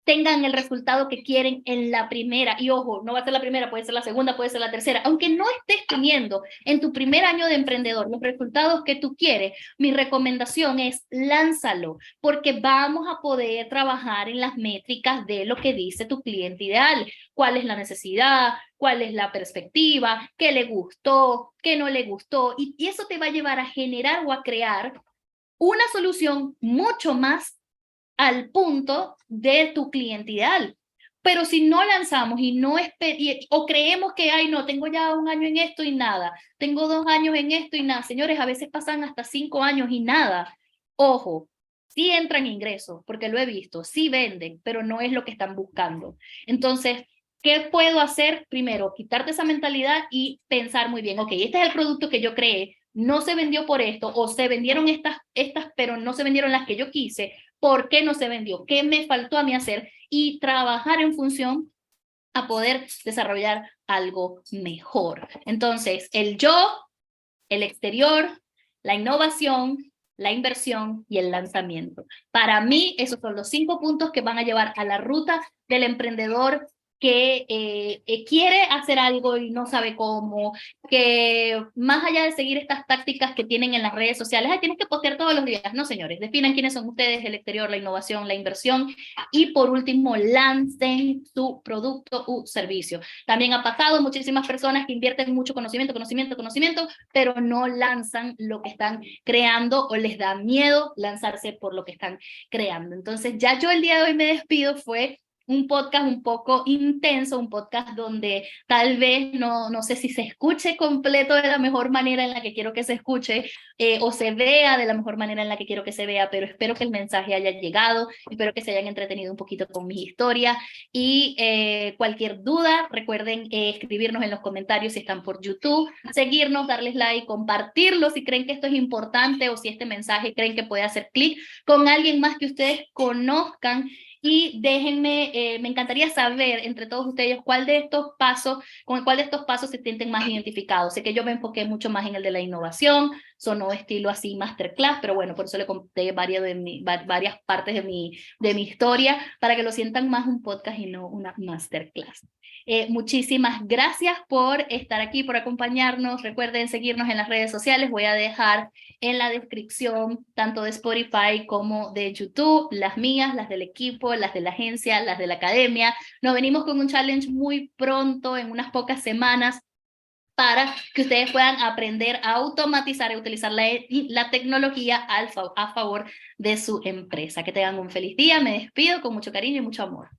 tengan el resultado que quieren en la primera, y ojo, no va a ser la primera, puede ser la segunda, puede ser la tercera, aunque no estés teniendo en tu primer año de emprendedor los resultados que tú quieres, mi recomendación es lánzalo, porque vamos a poder trabajar en las métricas de lo que dice tu cliente ideal, cuál es la necesidad, cuál es la perspectiva, qué le gustó, qué no le gustó, y eso te va a llevar a generar o a crear una solución mucho más al punto de tu cliente ideal. Pero si no lanzamos y no o creemos que, ay, no, tengo ya un año en esto y nada, tengo 2 años en esto y nada, señores, a veces pasan hasta 5 años y nada. Ojo, sí entran ingresos, porque lo he visto, sí venden, pero no es lo que están buscando. Entonces, ¿qué puedo hacer? Primero, quitarte esa mentalidad y pensar muy bien, ok, este es el producto que yo creé, no se vendió por esto, o se vendieron estas, pero no se vendieron las que yo quise. ¿Por qué no se vendió? ¿Qué me faltó a mí hacer? Y trabajar en función a poder desarrollar algo mejor. Entonces, el yo, el exterior, la innovación, la inversión y el lanzamiento. Para mí, esos son los 5 puntos que van a llevar a la ruta del emprendedor que quiere hacer algo y no sabe cómo, que más allá de seguir estas tácticas que tienen en las redes sociales, tienes que postear todos los días. No, señores, definan quiénes son ustedes, el exterior, la innovación, la inversión, y por último, lancen su producto u servicio. También ha pasado muchísimas personas que invierten mucho conocimiento, pero no lanzan lo que están creando o les da miedo lanzarse por lo que están creando. Entonces, ya yo el día de hoy me despido. Fue un podcast un poco intenso, un podcast donde tal vez no sé si se escuche completo de la mejor manera en la que quiero que se escuche, o se vea de la mejor manera en la que quiero que se vea, pero espero que el mensaje haya llegado, espero que se hayan entretenido un poquito con mi historia, y cualquier duda, recuerden escribirnos en los comentarios si están por YouTube, seguirnos, darles like, compartirlo si creen que esto es importante, o si este mensaje creen que puede hacer clic con alguien más que ustedes conozcan. Y déjenme, me encantaría saber entre todos ustedes con cuál de estos pasos se sienten más identificados. Sé que yo me enfoqué mucho más en el de la innovación, sonó estilo así masterclass, pero bueno, por eso le conté varias partes de mi historia, para que lo sientan más un podcast y no una masterclass. Muchísimas gracias por estar aquí, por acompañarnos. Recuerden seguirnos en las redes sociales. Voy a dejar en la descripción tanto de Spotify como de YouTube, las mías, las del equipo, las de la agencia, las de la academia. Nos venimos con un challenge muy pronto, en unas pocas semanas, para que ustedes puedan aprender a automatizar y utilizar la tecnología a favor de su empresa. Que tengan un feliz día. Me despido con mucho cariño y mucho amor.